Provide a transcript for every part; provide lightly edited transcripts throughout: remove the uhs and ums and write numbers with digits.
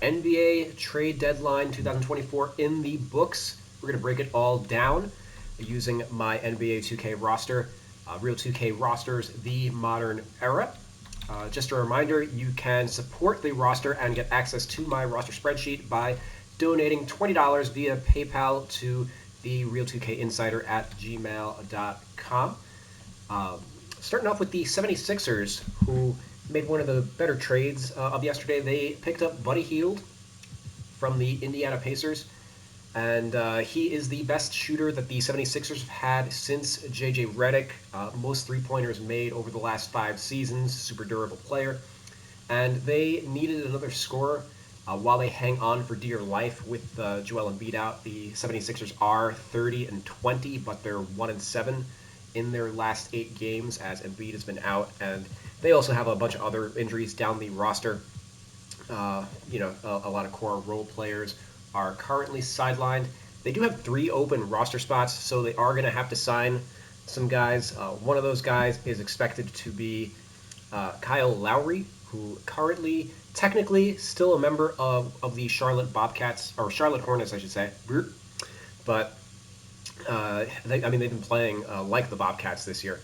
NBA trade deadline 2024 in the books. We're going to break it all down using my NBA 2K roster, Real 2K rosters, the modern era. Just a reminder, you can support the roster and get access to my roster spreadsheet by donating $20 via PayPal to the Real2K Insider at gmail.com. Starting off with the 76ers, who made one of the better trades of yesterday. They picked up Buddy Hield from the Indiana Pacers, and he is the best shooter that the 76ers have had since J.J. Redick. Most three-pointers made over the last 5 seasons, super durable player. And they needed another scorer while they hang on for dear life with Joel Embiid out. The 76ers are 30-20, but they're 1-7 in their last 8 games as Embiid has been out, and they also have a bunch of other injuries down the roster. A lot of core role players are currently sidelined. They do have 3 open roster spots, so they are going to have to sign some guys. One of those guys is expected to be Kyle Lowry, who currently, technically, still a member of the Charlotte Bobcats, or Charlotte Hornets, I should say. But they've been playing like the Bobcats this year,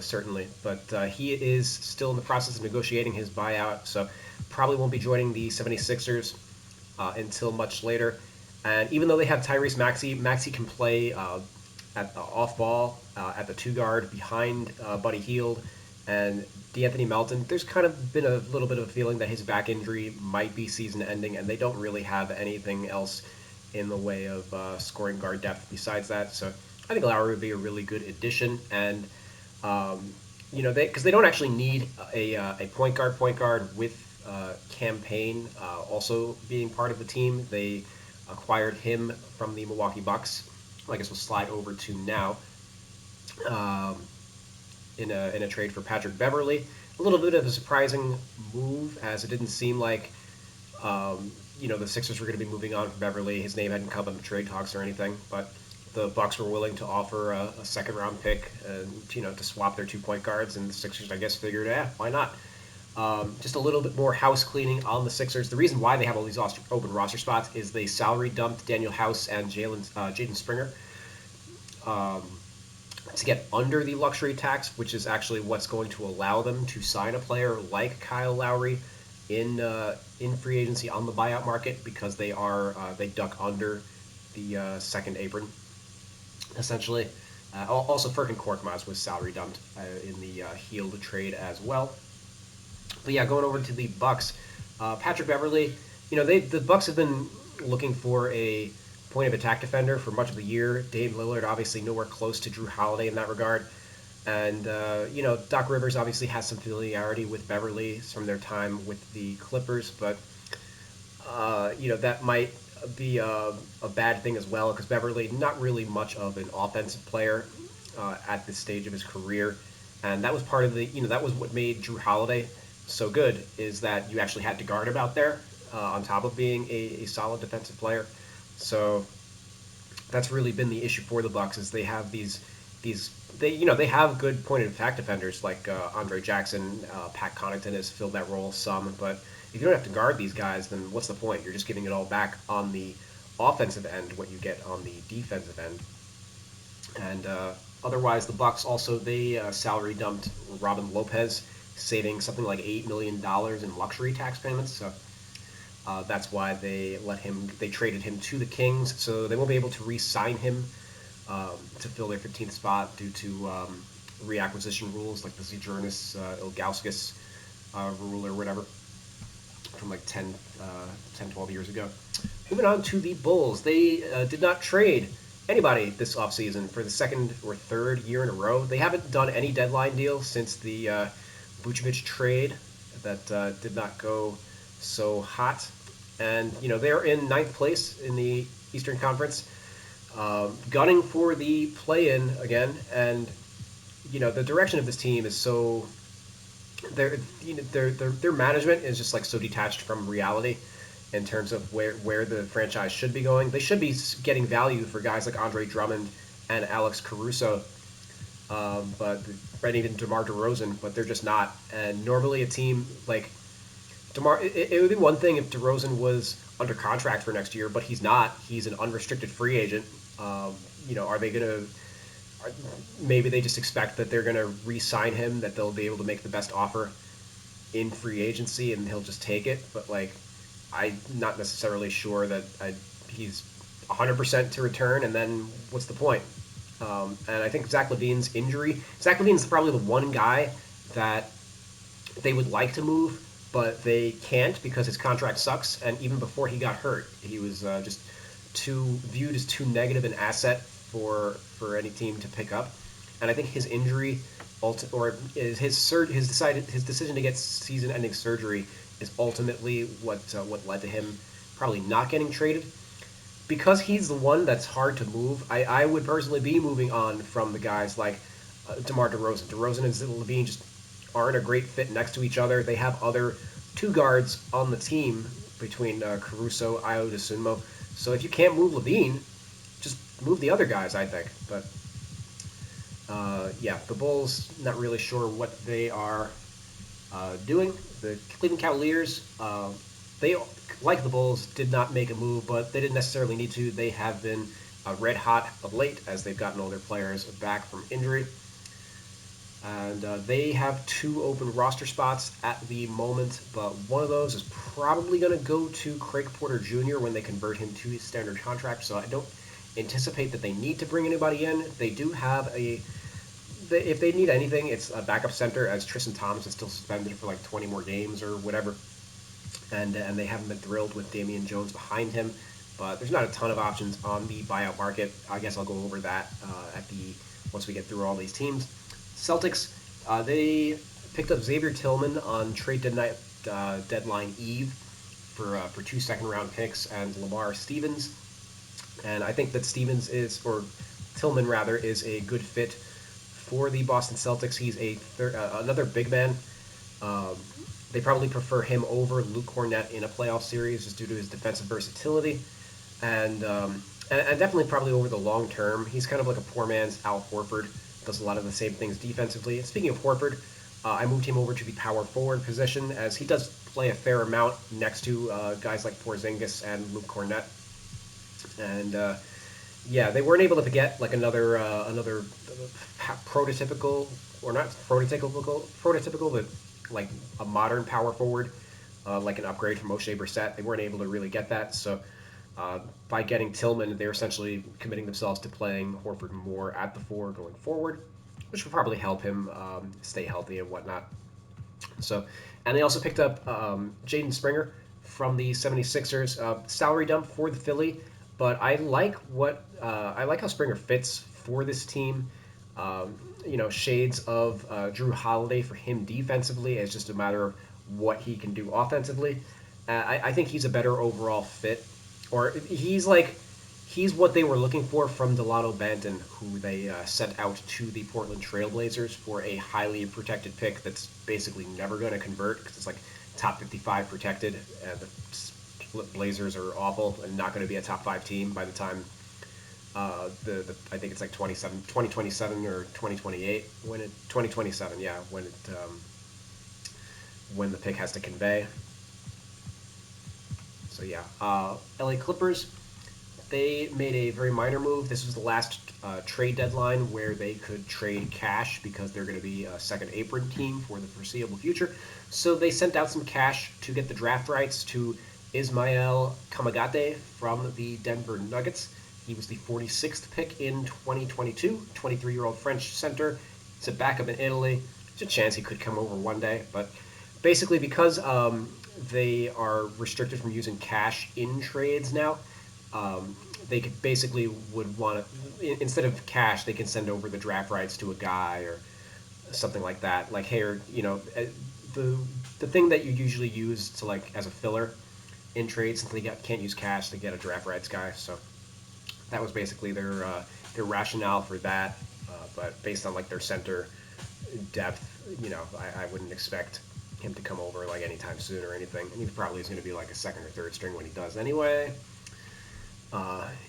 certainly. But he is still in the process of negotiating his buyout, so probably won't be joining the 76ers until much later. And even though they have Tyrese Maxey can play at the off ball at the 2 guard behind Buddy Hield and D'Anthony Melton. There's kind of been a little bit of a feeling that his back injury might be season ending, and they don't really have anything else in the way of scoring guard depth besides that. So I think Lowry would be a really good addition, and because they don't actually need a point guard with Campaign also being part of the team. They acquired him from the Milwaukee Bucks. I guess we'll slide over to now in a trade for Patrick Beverley. A little bit of a surprising move, as it didn't seem like the Sixers were going to be moving on from Beverley. His name hadn't come up in the trade talks or anything, but the Bucks were willing to offer a second-round pick to swap their 2 point guards, and the Sixers, I guess, figured, why not? Just a little bit more house cleaning on the Sixers. The reason why they have all these open roster spots is they salary dumped Daniel House and Jaden Springer to get under the luxury tax, which is actually what's going to allow them to sign a player like Kyle Lowry in free agency on the buyout market, because they duck under the second apron, essentially. Also, Furkan Korkmaz was salary dumped in the Hield trade as well. But yeah, going over to the Bucks, Patrick Beverley. The Bucks have been looking for a point of attack defender for much of the year. Dame Lillard obviously nowhere close to Drew Holiday in that regard. And, Doc Rivers obviously has some familiarity with Beverley from their time with the Clippers, but, that might be a bad thing as well, because Beverley, not really much of an offensive player at this stage of his career. And that was part of that was what made Drew Holiday so good, is that you actually had to guard him out there on top of being a solid defensive player. So that's really been the issue for the Bucks, is they have they have good point of attack defenders like Andre Jackson. Pat Connaughton has filled that role some, but if you don't have to guard these guys, then what's the point? You're just giving it all back on the offensive end, what you get on the defensive end. And otherwise, the Bucks also, they salary dumped Robin Lopez, saving something like $8 million in luxury tax payments. So that's why they traded him to the Kings, so they won't be able to re-sign him to fill their 15th spot due to reacquisition rules like the Zydrunas Ilgauskas rule or whatever from like 10, 12 years ago. Moving on to the Bulls. They did not trade anybody this offseason for the second or third year in a row. They haven't done any deadline deal since the Vucevic trade that did not go so hot. And, they're in ninth place in the Eastern Conference, gunning for the play-in again. And, the direction of this team is so... Their management is just like so detached from reality in terms of where the franchise should be going. They should be getting value for guys like Andre Drummond and Alex Caruso, but even DeMar DeRozan, but they're just not. And normally a team like it would be one thing if DeRozan was under contract for next year, but he's not. He's an unrestricted free agent. Are they going to? Maybe they just expect that they're going to re-sign him, that they'll be able to make the best offer in free agency, and he'll just take it. But like, I'm not necessarily sure that he's 100% to return. And then what's the point? And I think Zach LaVine's injury. Zach LaVine's probably the one guy that they would like to move, but they can't because his contract sucks. And even before he got hurt, he was just viewed as too negative an asset for any team to pick up. And I think his injury, or his decision to get season-ending surgery, is ultimately what led to him probably not getting traded. Because he's the one that's hard to move, I would personally be moving on from the guys like DeMar DeRozan. DeRozan and LaVine just aren't a great fit next to each other. They have other two guards on the team between Caruso, Ayo Dosunmu. So if you can't move LaVine, just move the other guys, I think. But the Bulls, not really sure what they are doing. The Cleveland Cavaliers, they, like the Bulls, did not make a move, but they didn't necessarily need to. They have been red hot of late as they've gotten all their players back from injury. And they have 2 open roster spots at the moment, but one of those is probably going to go to Craig Porter Jr. when they convert him to his standard contract, so I don't anticipate that they need to bring anybody in. They do have if they need anything, it's a backup center, as Tristan Thompson is still suspended for like 20 more games or whatever, and they haven't been thrilled with Damian Jones behind him, but there's not a ton of options on the buyout market. I guess I'll go over that once we get through all these teams. Celtics, they picked up Xavier Tillman on trade deadline eve for 2 second-round picks and Lamar Stevens. And I think that Tillman rather, is a good fit for the Boston Celtics. He's another big man. They probably prefer him over Luke Kornet in a playoff series just due to his defensive versatility. And definitely probably over the long term. He's kind of like a poor man's Al Horford. Does a lot of the same things defensively. And speaking of Horford, I moved him over to the power forward position, as he does play a fair amount next to guys like Porzingis and Luke Kornet. And they weren't able to get like another prototypical, or not prototypical, but like a modern power forward, like an upgrade from Moshe Brissett. They weren't able to really get that. So by getting Tillman, they're essentially committing themselves to playing Horford more at the 4 going forward, which will probably help him stay healthy and whatnot. So, and they also picked up Jaden Springer from the 76ers. Salary dump for the Philly, but I like how Springer fits for this team. Shades of Drew Holiday for him defensively. It's just a matter of what he can do offensively. I think he's a better overall fit. Or he's what they were looking for from Delano Banton, who they sent out to the Portland Trailblazers for a highly protected pick that's basically never going to convert because it's like top 55 protected. The Blazers are awful and not going to be a top 5 team by the time I think it's like 2027 or 2028 when the pick has to convey. So LA Clippers, they made a very minor move. This was the last trade deadline where they could trade cash because they're going to be a second apron team for the foreseeable future. So they sent out some cash to get the draft rights to Ismael Kamagate from the Denver Nuggets. He was the 46th pick in 2022, 23-year-old French center. He's a backup in Italy. There's a chance he could come over one day, but basically because they are restricted from using cash in trades now, they could basically would want to, instead of cash, they can send over the draft rights to a guy or something like that. Like, hey, or, the thing that you usually use to like as a filler in trades, since they can't use cash, they get a draft rights guy. So that was basically their rationale for that. But based on like their center depth, I wouldn't expect him to come over like anytime soon or anything. And he probably is going to be like a second or third string when he does anyway.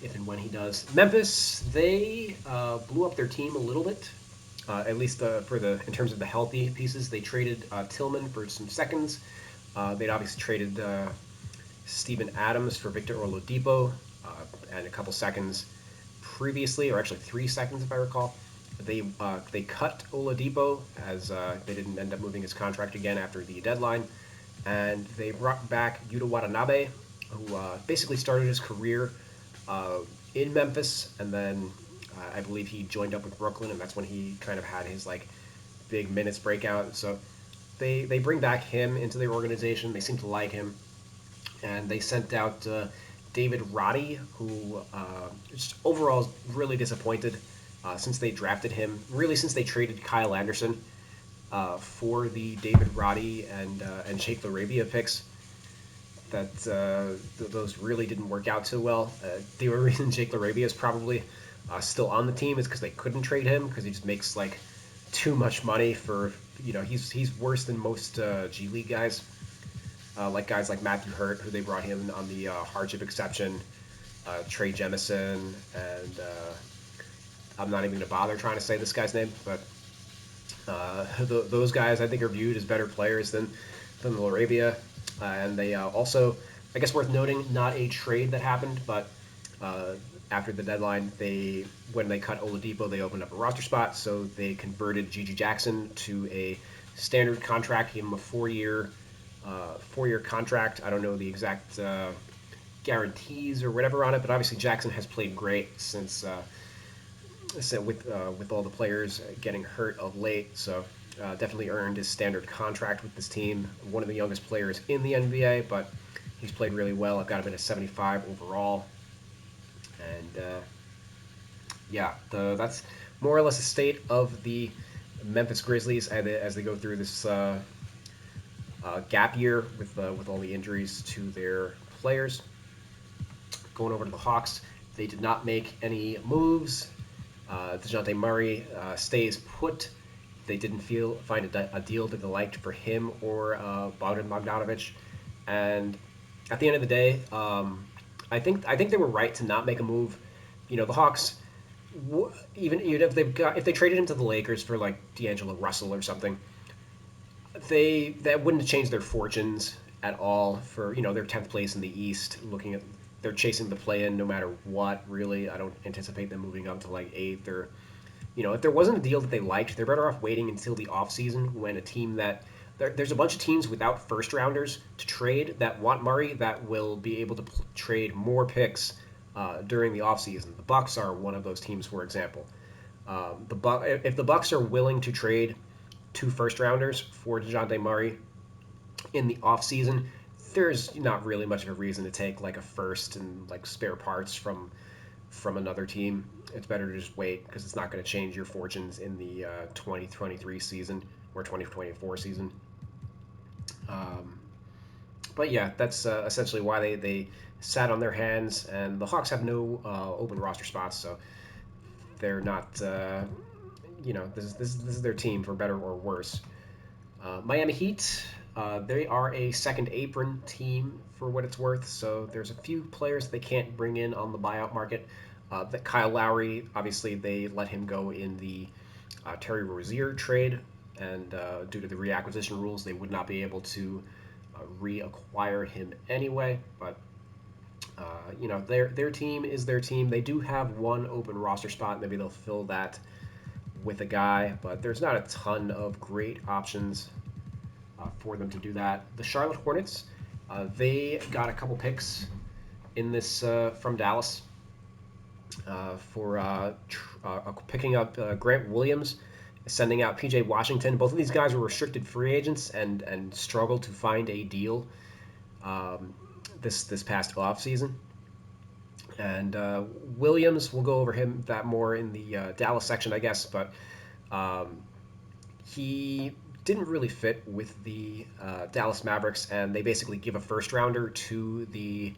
If and when he does. Memphis, they blew up their team a little bit. At least in terms of the healthy pieces, they traded Tillman for some seconds. They'd obviously traded Steven Adams for Victor Oladipo, and a couple seconds previously, or actually 3 seconds if I recall. They cut Oladipo as they didn't end up moving his contract again after the deadline, and they brought back Yuta Watanabe, who basically started his career in Memphis, and then I believe he joined up with Brooklyn, and that's when he kind of had his like big minutes breakout. So they bring back him into their organization. They seem to like him, and they sent out David Roddy, who just overall is really disappointed since they drafted him. Really, since they traded Kyle Anderson for the David Roddy and Sheikh Larabia picks, that those really didn't work out too well. The only reason Sheikh Larabia is probably still on the team is because they couldn't trade him because he just makes like too much money for he's worse than most G League guys. Like guys like Matthew Hurt, who they brought him on the hardship exception, Trey Jemison, and I'm not even going to bother trying to say this guy's name, but those guys I think are viewed as better players than Larabia. And they also, I guess worth noting, not a trade that happened, but after the deadline, when they cut Oladipo, they opened up a roster spot, so they converted Gigi Jackson to a standard contract, gave him a four-year contract. I don't know the exact guarantees or whatever on it, but obviously Jackson has played great since with all the players getting hurt of late. So definitely earned his standard contract with this team. One of the youngest players in the NBA, but he's played really well. I've got him at a 75 overall, and that's more or less the state of the Memphis Grizzlies as they go through this gap year with all the injuries to their players. Going over to the Hawks, they did not make any moves. DeJounte Murray stays put. They didn't find a deal that they liked for him or Bogdan Bogdanovic. And at the end of the day, I think they were right to not make a move. The Hawks, even if they traded him to the Lakers for like D'Angelo Russell or something, that wouldn't have changed their fortunes at all. For their 10th place in the East, they're chasing the play-in no matter what. Really, I don't anticipate them moving up to like 8th or. If there wasn't a deal that they liked, they're better off waiting until the offseason when a team that there's a bunch of teams without first rounders to trade that want Murray that will be able to trade more picks during the offseason. The Bucks are one of those teams, for example. If the Bucks are willing to trade 2 first rounders for DeJounte Murray in the offseason, there's not really much of a reason to take like a first and like spare parts from another team. It's better to just wait because it's not going to change your fortunes in the 2023 season or 2024 season. But yeah, that's essentially why they sat on their hands, and the Hawks have no open roster spots, so they're not. This is their team for better or worse. Miami Heat, they are a second apron team for what it's worth, so there's a few players they can't bring in on the buyout market. That Kyle Lowry, obviously they let him go in the Terry Rozier trade, and due to the reacquisition rules, they would not be able to reacquire him anyway. But their team is their team. They do have one open roster spot. Maybe they'll fill that with a guy, but there's not a ton of great options for them to do that. The Charlotte Hornets, they got a couple picks in this from Dallas. For picking up Grant Williams, sending out PJ Washington. Both of these guys were restricted free agents and struggled to find a deal this past offseason. And Williams, we'll go over him that more in the Dallas section, I guess, but he didn't really fit with the Dallas Mavericks, and they basically give a first rounder to the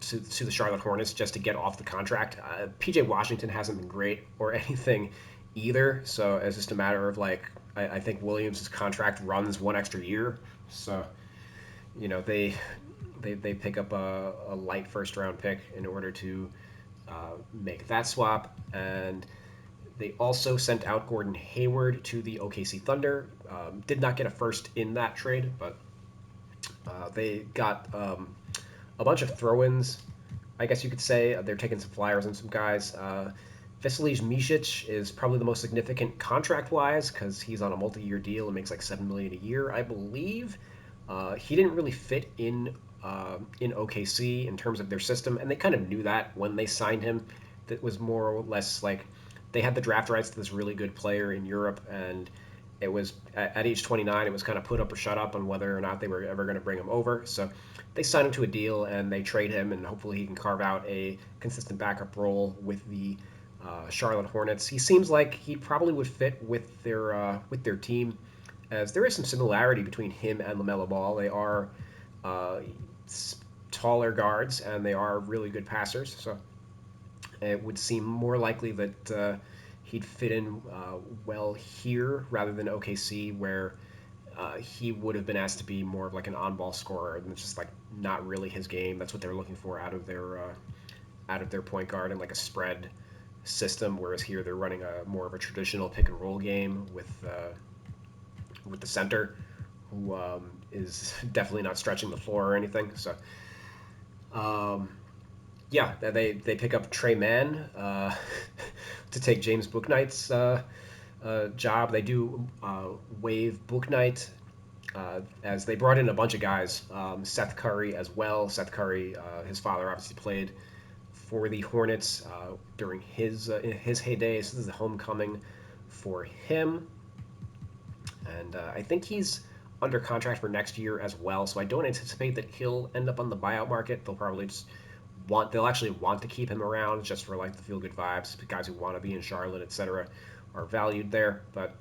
to the Charlotte Hornets just to get off the contract. PJ Washington hasn't been great or anything either, so it's just a matter of like I think Williams' contract runs one extra year, so they pick up a light first round pick in order to make that swap, and they also sent out Gordon Hayward to the OKC Thunder. Did not get a first in that trade, but They got a bunch of throw-ins, I guess you could say. They're taking some flyers on some guys. Vasilij Micic is probably the most significant contract-wise because he's on a multi-year deal and makes like $7 million a year, I believe. He didn't really fit in OKC in terms of their system, and they kind of knew that when they signed him. That was more or less like they had the draft rights to this really good player in Europe, and it was at age 29, it was kind of put up or shut up on whether or not they were ever going to bring him over. So they signed him to a deal and they trade him, and hopefully he can carve out a consistent backup role with the Charlotte Hornets. He seems like he probably would fit with their team, as there is some similarity between him and LaMelo Ball. They are uh, taller guards and they are really good passers. So it would seem more likely that he'd fit in well here rather than OKC, where he would have been asked to be more of like an on-ball scorer, and it's just like not really his game. That's what they're looking for out of their point guard and like a spread system. Whereas here they're running a more of a traditional pick and roll game with the center, who is definitely not stretching the floor or anything. So um, yeah, they pick up Trey Mann to take James Bouknight's job. They do waive Bouknight, as they brought in a bunch of guys. Seth Curry as well. Seth Curry, his father obviously played for the Hornets during his heyday. So this is a homecoming for him, and I think he's under contract for next year as well. So I don't anticipate that he'll end up on the buyout market. They'll actually want to keep him around just for like the feel good vibes. The guys who want to be in Charlotte, etc., are valued there. But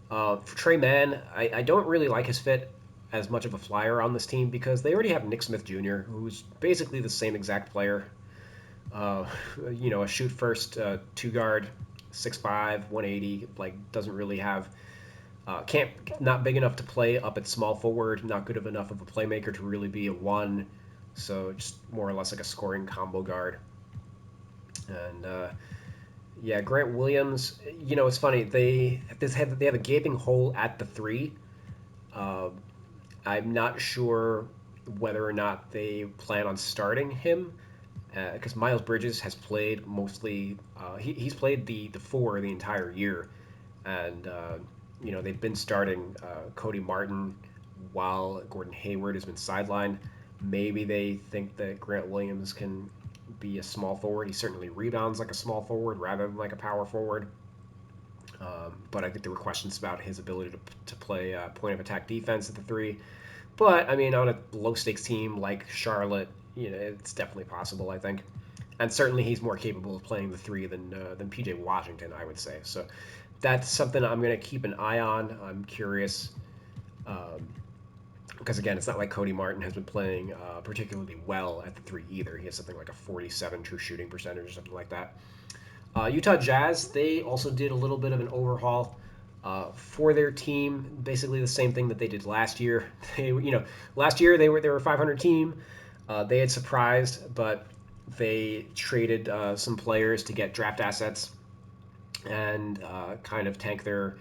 for Trey Mann, I don't really like his fit as much of a flyer on this team because they already have Nick Smith Jr., who's basically the same exact player. Uh, a shoot first two guard, 6'5", 180, like doesn't really have can't not big enough to play up at small forward, not good enough of a playmaker to really be a one. So just more or less like a scoring combo guard. And yeah, Grant Williams. It's funny. They have a gaping hole at the three. Uh, I'm not sure whether or not they plan on starting him because Miles Bridges has played mostly. He's played the four the entire year, and they've been starting Cody Martin while Gordon Hayward has been sidelined. Maybe they think that Grant Williams can be a small forward. He certainly rebounds like a small forward rather than like a power forward. But I think there were questions about his ability to play point of attack defense at the three. But I mean, on a low stakes team like Charlotte, it's definitely possible, I think. And certainly he's more capable of playing the three than PJ Washington, I would say. So that's something I'm going to keep an eye on. I'm curious. Because again, it's not like Cody Martin has been playing particularly well at the three either. He has something like a 47 true shooting percentage or something like that. Utah Jazz, they also did a little bit of an overhaul for their team. Basically the same thing that they did last year. Last year they were a 500 team. They had surprised, but they traded some players to get draft assets and kind of tank their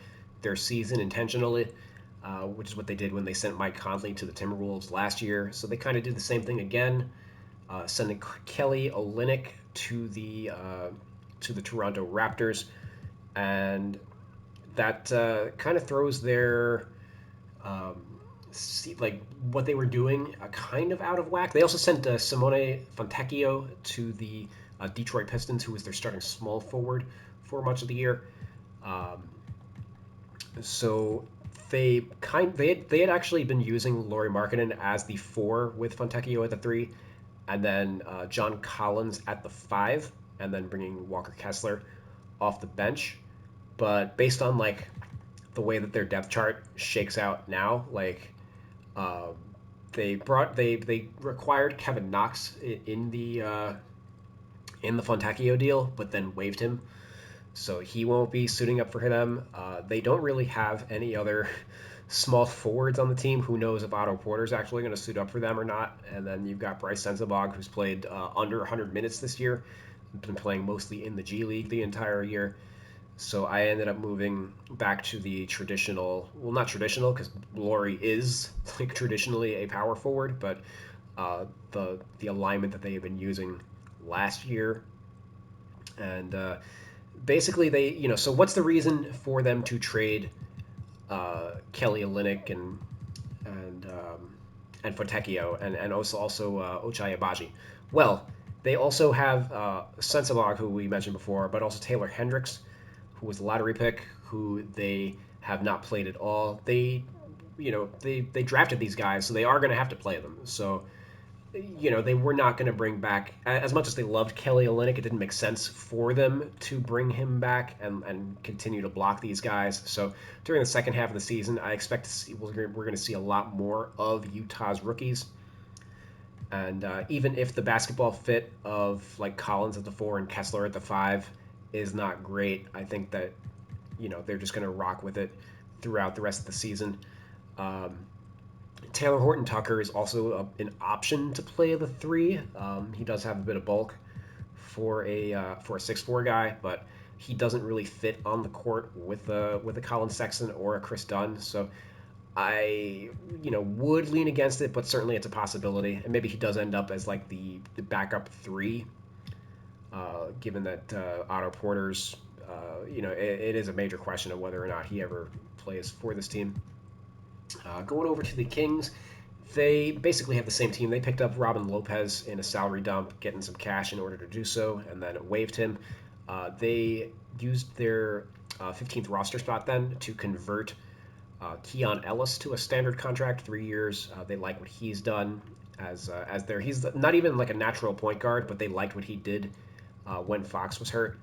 season intentionally. Which is what they did when they sent Mike Conley to the Timberwolves last year. So they kind of did the same thing again, sending Kelly Olynyk to the Toronto Raptors, and that kind of throws their like what they were doing kind of out of whack. They also sent Simone Fontecchio to the Detroit Pistons, who was their starting small forward for much of the year. So they had actually been using Lauri Markkanen as the four with Fontecchio at the three, and then John Collins at the five, and then bringing Walker Kessler off the bench. But based on like the way that their depth chart shakes out now, like uh, they required Kevin Knox in the Fontecchio deal, but then waived him. So he won't be suiting up for them. They don't really have any other small forwards on the team. Who knows if Otto Porter's actually going to suit up for them or not? And then you've got Bryce Sensabaugh, who's played under 100 minutes this year, been playing mostly in the G League the entire year. So I ended up moving back to the traditional, well, not traditional, because Laurie is like traditionally a power forward, but the alignment that they have been using last year, and basically so what's the reason for them to trade Kelly Olynyk and Fontecchio and also Ochai Agbaji? Well, they also have Sensabaugh, who we mentioned before, but also Taylor Hendricks, who was a lottery pick, who they have not played at all. They drafted these guys, so they are going to have to play them. So they were not going to bring back, as much as they loved Kelly Olynyk, it didn't make sense for them to bring him back and continue to block these guys. So during the second half of the season, I expect to see we're going to see a lot more of Utah's rookies. And even if the basketball fit of like Collins at the 4 and Kessler at the 5 is not great, I think that they're just going to rock with it throughout the rest of the season. Taylor Horton Tucker is also an option to play the 3. He does have a bit of bulk for a 6'4" guy, but he doesn't really fit on the court with a Colin Sexton or a Chris Dunn. So I would lean against it, but certainly it's a possibility. And maybe he does end up as like the backup 3, given that Otto Porter's it is a major question of whether or not he ever plays for this team. Going over to the Kings, they basically have the same team. They picked up Robin Lopez in a salary dump, getting some cash in order to do so, and then waived him. They used their 15th roster spot then to convert Keon Ellis to a standard contract, 3 years. They like what he's done as he's not even like a natural point guard, but they liked what he did when Fox was hurt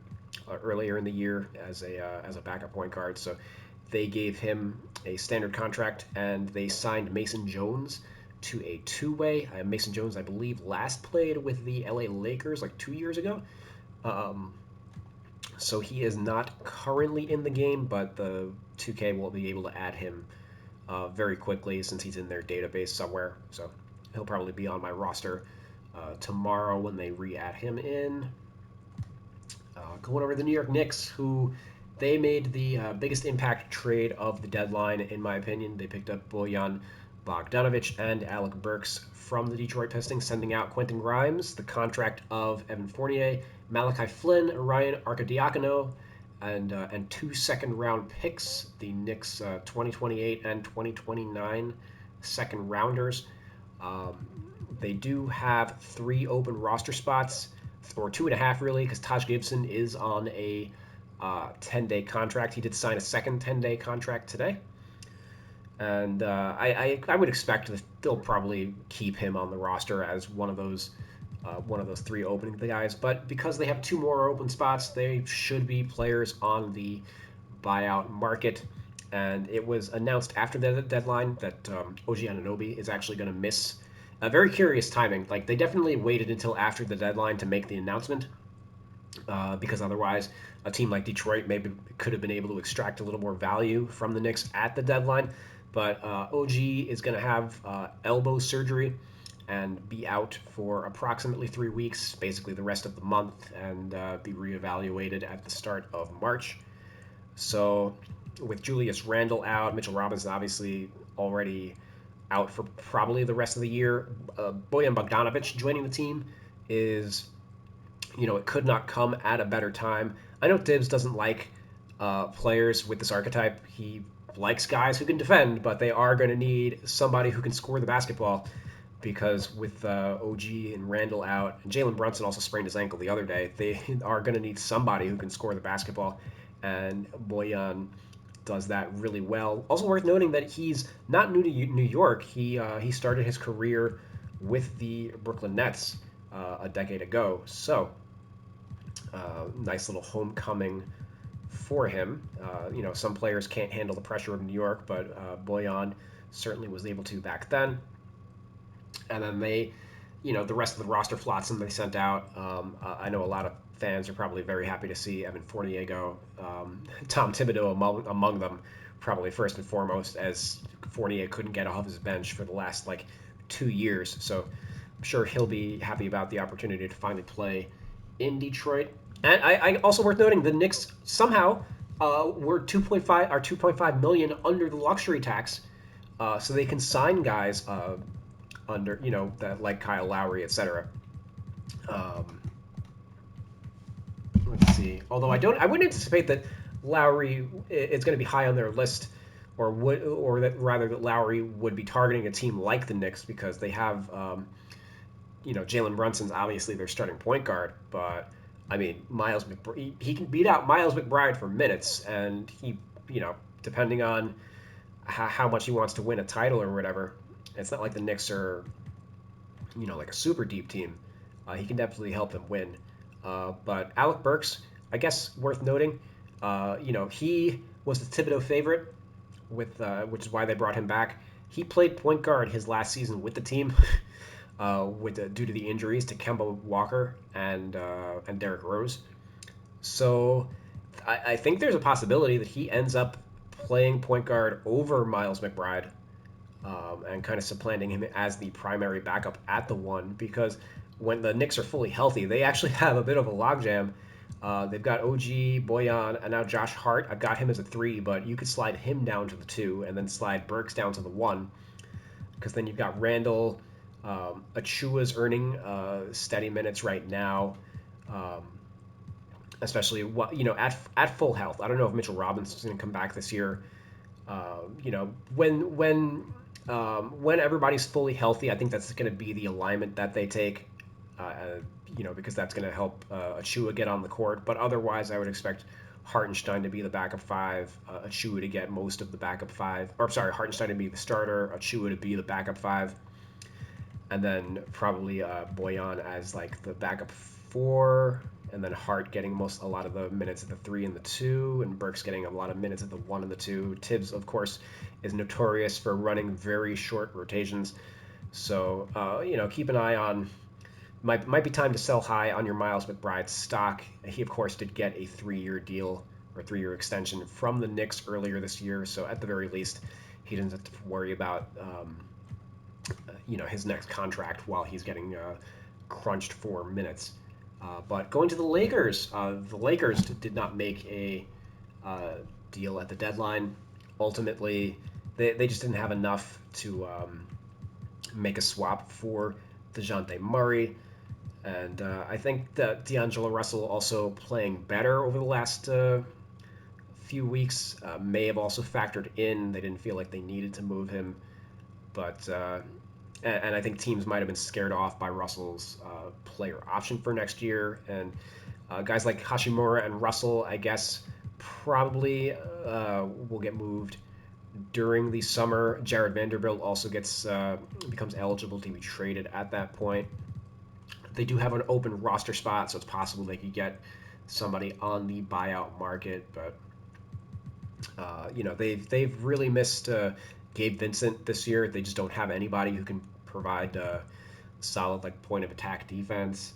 earlier in the year as a backup point guard. So they gave him a standard contract, and they signed Mason Jones to a 2-way. Mason Jones, I believe, last played with the LA Lakers like 2 years ago. So he is not currently in the game, but the 2K will be able to add him very quickly since he's in their database somewhere. So he'll probably be on my roster tomorrow when they re-add him in. Going over to the New York Knicks, who they made the biggest impact trade of the deadline, in my opinion. They picked up Bojan Bogdanovic and Alec Burks from the Detroit Pistons, sending out Quentin Grimes, the contract of Evan Fournier, Malachi Flynn, Ryan Arcidiacono, and 2 second-round picks, the Knicks 2028 and 2029 second rounders. They do have 3 open roster spots, or 2.5 really, because Taj Gibson is on a 10-day contract. He did sign a second 10-day contract today, and I would expect that they'll probably keep him on the roster as one of those 3 opening guys. But because they have 2 more open spots, they should be players on the buyout market. And it was announced after the deadline that OG Anunoby is actually going to miss. Very curious timing. Like, they definitely waited until after the deadline to make the announcement, because otherwise a team like Detroit maybe could have been able to extract a little more value from the Knicks at the deadline. But OG is going to have elbow surgery and be out for approximately 3 weeks, basically the rest of the month, and be reevaluated at the start of March. So with Julius Randle out, Mitchell Robinson obviously already out for probably the rest of the year. Bojan Bogdanovic joining the team is, it could not come at a better time. I know Tibbs doesn't like players with this archetype. He likes guys who can defend, but they are going to need somebody who can score the basketball, because with OG and Randall out, and Jalen Brunson also sprained his ankle the other day, they are going to need somebody who can score the basketball, and Bojan does that really well. Also worth noting that he's not new to New York. He started his career with the Brooklyn Nets a decade ago, so nice little homecoming for him. Some players can't handle the pressure of New York, but Bojan certainly was able to back then. And then they, the rest of the roster flotsam they sent out. I know a lot of fans are probably very happy to see Evan Fournier go. Tom Thibodeau among them, probably first and foremost, as Fournier couldn't get off his bench for the last 2 years. So I'm sure he'll be happy about the opportunity to finally play in Detroit. And I also worth noting, the Knicks somehow We're 2.5 million under the luxury tax, so they can sign guys under that like Kyle Lowry, etc. Um, let's see. Although I wouldn't anticipate that Lowry is going to be high on their list, or that rather that Lowry would be targeting a team like the Knicks because they have Jalen Brunson's obviously their starting point guard, but I mean he can beat out Miles McBride for minutes, and he depending on how much he wants to win a title or whatever, it's not like the Knicks are like a super deep team. He can definitely help them win. But Alec Burks, I guess worth noting, he was the Thibodeau favorite, which is why they brought him back. He played point guard his last season with the team, due to the injuries to Kemba Walker and Derrick Rose. So I think there's a possibility that he ends up playing point guard over Miles McBride, and kind of supplanting him as the primary backup at the one, because when the Knicks are fully healthy, they actually have a bit of a logjam. They've got OG, Boyan, and now Josh Hart. I've got him as a 3, but you could slide him down to the 2 and then slide Burks down to the 1, because then you've got Randall. Achua's earning steady minutes right now, um, especially at full health. I don't know if Mitchell Robinson's going to come back this year. When everybody's fully healthy, I think that's going to be the alignment that they take. Because that's going to help Achua get on the court. But otherwise, I would expect Hartenstein to be the backup 5, Achua to get most of the backup 5. Or sorry, Hartenstein to be the starter, Achua to be the backup 5, and then probably Boyan as like the backup 4, and then Hart getting a lot of the minutes at the 3 and the 2, and Burks getting a lot of minutes at the 1 and the 2. Tibbs, of course, is notorious for running very short rotations. So, keep an eye on. Might be time to sell high on your Miles McBride stock. He, of course, did get a 3-year deal or 3-year extension from the Knicks earlier this year. So, at the very least, he doesn't have to worry about his next contract while he's getting crunched for minutes. But going to the Lakers did not make a deal at the deadline. Ultimately, they just didn't have enough to make a swap for DeJounte Murray. And I think that D'Angelo Russell also playing better over the last few weeks may have also factored in. They didn't feel like they needed to move him. But and I think teams might have been scared off by Russell's player option for next year. And guys like Hashimura and Russell, I guess, probably will get moved during the summer. Jared Vanderbilt also becomes eligible to be traded at that point. They do have an open roster spot, so it's possible they could get somebody on the buyout market. But they've really missed Gabe Vincent this year. They just don't have anybody who can provide solid point of attack defense.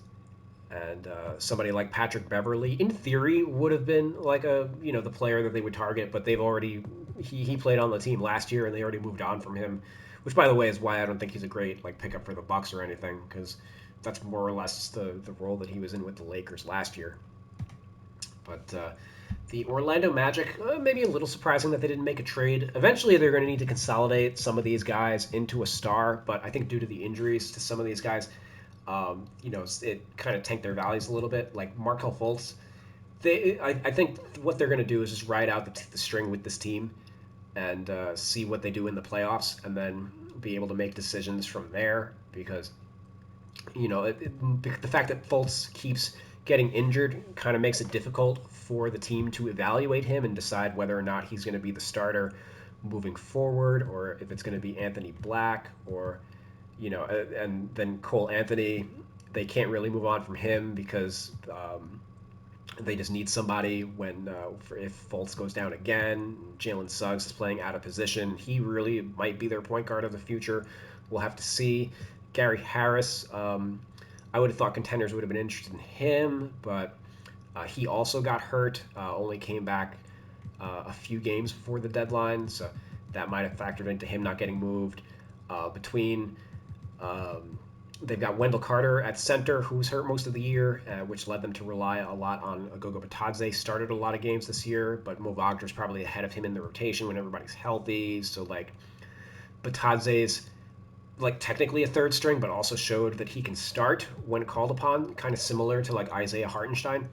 And somebody like Patrick Beverley, in theory, would have been the player that they would target. But they've already he played on the team last year, and they already moved on from him. Which, by the way, is why I don't think he's a great pickup for the Bucks or anything, because that's more or less the role that he was in with the Lakers last year. But the Orlando Magic, maybe a little surprising that they didn't make a trade. Eventually, they're going to need to consolidate some of these guys into a star, but I think due to the injuries to some of these guys, it kind of tanked their values a little bit. Like Markelle Fultz, I think what they're going to do is just ride out the string with this team and see what they do in the playoffs, and then be able to make decisions from there, because the fact that Fultz keeps getting injured kind of makes it difficult for the team to evaluate him and decide whether or not he's going to be the starter moving forward, or if it's going to be Anthony Black, or and then Cole Anthony. They can't really move on from him because they just need somebody if Fultz goes down again. Jalen Suggs is playing out of position. He really might be their point guard of the future. We'll have to see. Gary Harris, I would have thought contenders would have been interested in him, but he also got hurt, only came back a few games before the deadline, so that might have factored into him not getting moved. Between They've got Wendell Carter at center, who was hurt most of the year, which led them to rely a lot on Gogo Batadze. Started a lot of games this year, but Mo Wagner's probably ahead of him in the rotation when everybody's healthy. So, like, Batadze's, like, technically a third string, but also showed that he can start when called upon, kind of similar to, like, Isaiah Hartenstein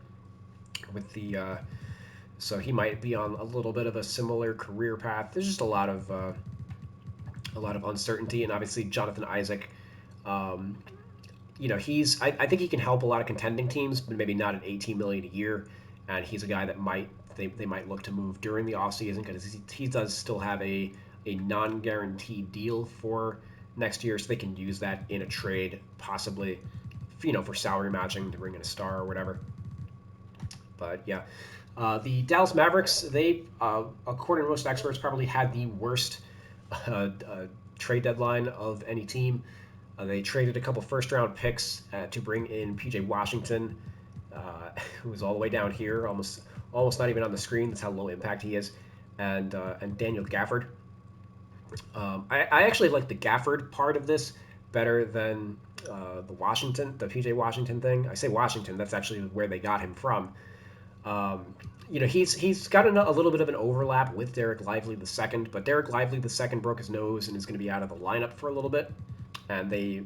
with the so he might be on a little bit of a similar career path. There's just a lot of uncertainty, and obviously Jonathan Isaac, I think he can help a lot of contending teams, but maybe not at $18 million a year. And he's a guy that they might look to move during the offseason because he does still have a non-guaranteed deal for next year, so they can use that in a trade, possibly, for salary matching to bring in a star or whatever. But yeah, the Dallas Mavericks, they, according to most experts, probably had the worst trade deadline of any team. They traded a couple first-round picks to bring in P.J. Washington, who was all the way down here, almost not even on the screen. That's how low impact he is, and Daniel Gafford. I actually like the Gafford part of this better than the P.J. Washington thing. I say Washington, that's actually where they got him from. He's got a little bit of an overlap with Derek Lively II, but Derek Lively II broke his nose and is going to be out of the lineup for a little bit. And they,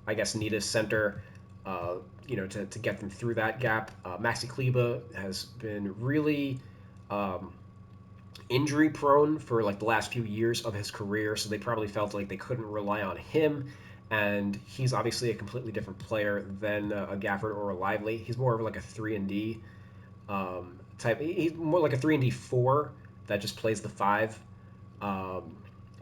I guess, need a center, to get them through that gap. Maxi Kleber has been really injury prone for like the last few years of his career, so they probably felt like they couldn't rely on him. And he's obviously a completely different player than a Gafford or a Lively. He's more of like a 3-and-D type. He's more like a 3-and-D 4 that just plays the 5.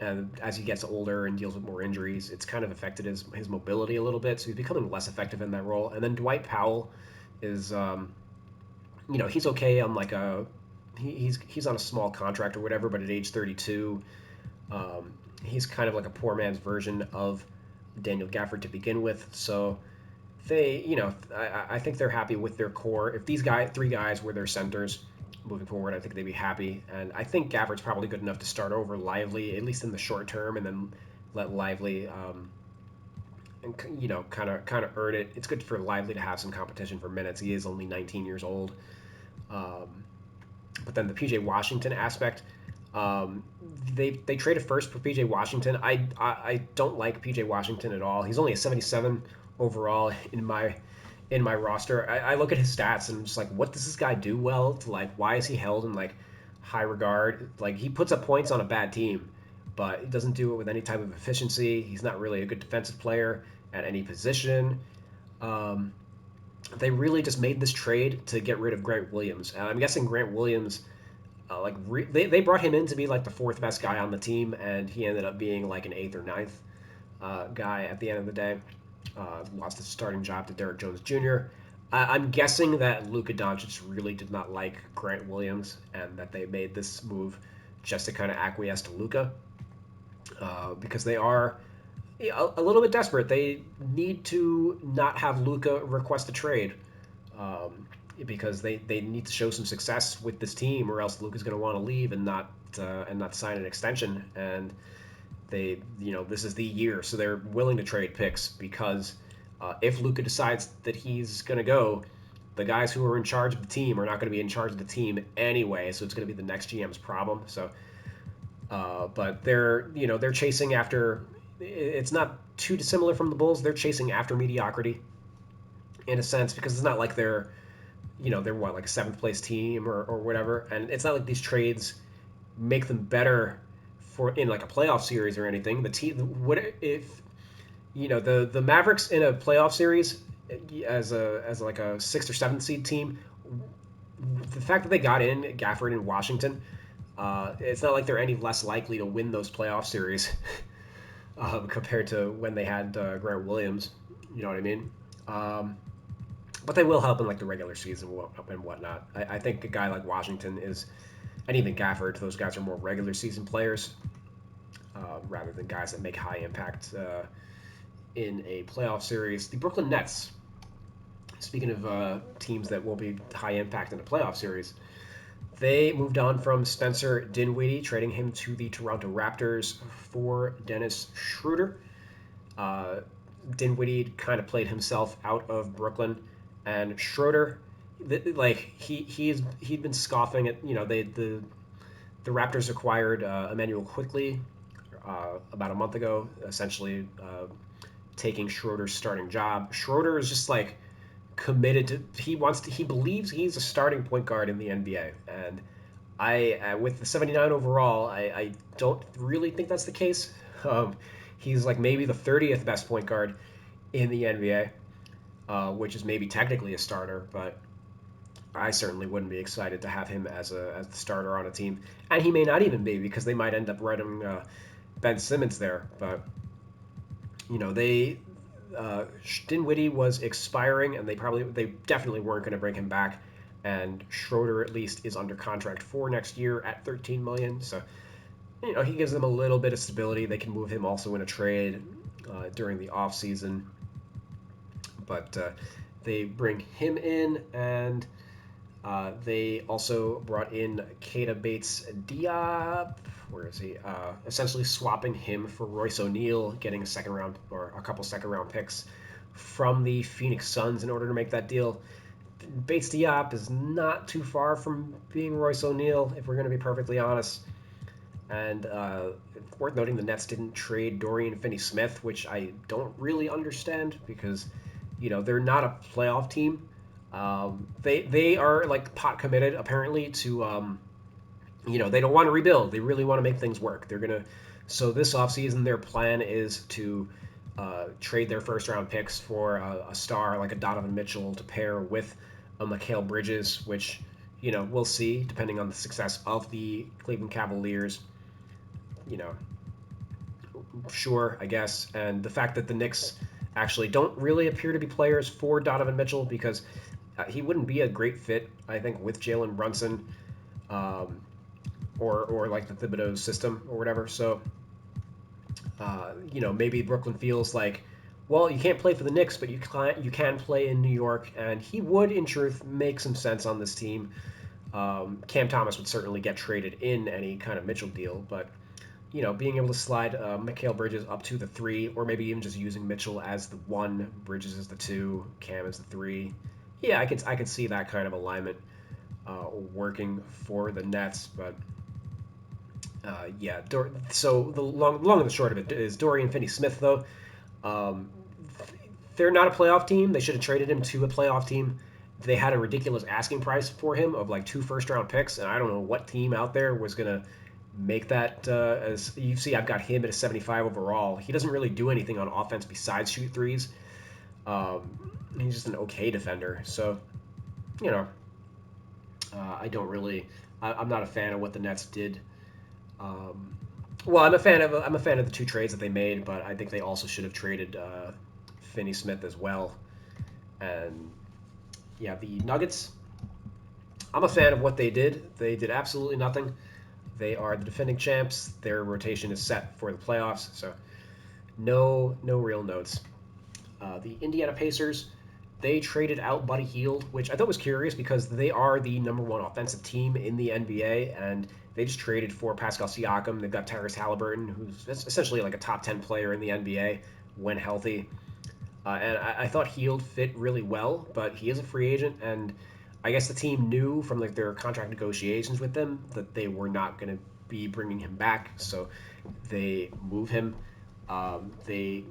And as he gets older and deals with more injuries, it's kind of affected his mobility a little bit. So he's becoming less effective in that role. And then Dwight Powell is, he's okay on like he's on a small contract or whatever, but at age 32, he's kind of like a poor man's version of Daniel Gafford to begin with. So they, I think they're happy with their core. If these three guys were their centers moving forward, I think they'd be happy. And I think Gafford's probably good enough to start over Lively, at least in the short term, and then let Lively, kind of earn it. It's good for Lively to have some competition for minutes. He is only 19 years old. But then the P.J. Washington aspect, they traded first for P.J. Washington. I don't like P.J. Washington at all. He's only a 77 overall in my roster. I look at his stats and I'm just like, what does this guy do well? To like, why is he held in like high regard? Like, he puts up points on a bad team, but he doesn't do it with any type of efficiency. He's not really a good defensive player at any position. They really just made this trade to get rid of Grant Williams, and I'm guessing Grant Williams, they brought him in to be like the fourth best guy on the team, and he ended up being like an eighth or ninth guy at the end of the day. Lost his starting job to Derrick Jones Jr. I'm guessing that Luka Doncic really did not like Grant Williams, and that they made this move just to kind of acquiesce to Luka, because they are a little bit desperate. They need to not have Luka request a trade, because they need to show some success with this team, or else Luka's going to want to leave and not sign an extension. And they, this is the year, so they're willing to trade picks, because if Luka decides that he's going to go, the guys who are in charge of the team are not going to be in charge of the team anyway, so it's going to be the next GM's problem. So, but they're chasing after. It's not too dissimilar from the Bulls. They're chasing after mediocrity, in a sense, because it's not like they're what, like a 7th place team or whatever, and it's not like these trades make them better in like a playoff series or anything. The team, what if the Mavericks in a playoff series as like a 6th or 7th seed team, the fact that they got in Gafford and Washington, it's not like they're any less likely to win those playoff series compared to when they had Grant Williams. You know what I mean? But they will help in like the regular season and whatnot. I think a guy like Washington is, and even Gafford, those guys are more regular season players rather than guys that make high impact in a playoff series. The Brooklyn Nets, speaking of teams that will be high impact in a playoff series, they moved on from Spencer Dinwiddie, trading him to the Toronto Raptors for Dennis Schroeder. Dinwiddie kind of played himself out of Brooklyn, and Schroeder, like he'd been scoffing at the Raptors acquired Emmanuel Quickly about a month ago, essentially taking Schroeder's starting job. Schroeder is just like committed to he believes he's a starting point guard in the NBA, and I with the 79 overall, I don't really think that's the case. He's like maybe the 30th best point guard in the NBA, which is maybe technically a starter, but I certainly wouldn't be excited to have him as the starter on a team, and he may not even be because they might end up running Ben Simmons there. But they Dinwiddie was expiring, and they definitely weren't going to bring him back. And Schroeder at least is under contract for next year at $13 million. So he gives them a little bit of stability. They can move him also in a trade during the offseason. But they bring him in, and they also brought in Keita Bates-Diop. Where is he? Essentially swapping him for Royce O'Neal, getting a second round or a couple second round picks from the Phoenix Suns in order to make that deal. Bates-Diop is not too far from being Royce O'Neal, if we're going to be perfectly honest. And worth noting, the Nets didn't trade Dorian Finney-Smith, which I don't really understand because, they're not a playoff team. They are like pot committed apparently to, they don't want to rebuild. They really want to make things work. So this offseason, their plan is to trade their first round picks for a star like a Donovan Mitchell to pair with a Mikal Bridges, which, we'll see depending on the success of the Cleveland Cavaliers. Sure, I guess. And the fact that the Knicks actually don't really appear to be players for Donovan Mitchell because he wouldn't be a great fit, I think, with Jalen Brunson or like the Thibodeau system or whatever. So, maybe Brooklyn feels like, well, you can't play for the Knicks, but you can play in New York, and he would, in truth, make some sense on this team. Cam Thomas would certainly get traded in any kind of Mitchell deal, but being able to slide Mikal Bridges up to the 3, or maybe even just using Mitchell as the 1, Bridges as the 2, Cam as the 3. Yeah, I could see that kind of alignment working for the Nets, but yeah. So the long and the short of it is Dorian Finney-Smith, though. They're not a playoff team. They should have traded him to a playoff team. They had a ridiculous asking price for him of like 2 first-round picks, and I don't know what team out there was going to make that. As you see, I've got him at a 75 overall. He doesn't really do anything on offense besides shoot threes. He's just an okay defender. So, I don't really. I'm not a fan of what the Nets did. Well, I'm a fan of the 2 trades that they made, but I think they also should have traded Finney-Smith as well. And yeah, the Nuggets. I'm a fan of what they did. They did absolutely nothing. They are the defending champs. Their rotation is set for the playoffs, so no real notes. The Indiana Pacers, they traded out Buddy Hield, which I thought was curious because they are the number 1 offensive team in the NBA, and they just traded for Pascal Siakam. They've got Tyrese Halliburton, who's essentially like a top 10 player in the NBA when healthy. And I thought Hield fit really well, but he is a free agent, and I guess the team knew from like their contract negotiations with them that they were not going to be bringing him back, so they move him. They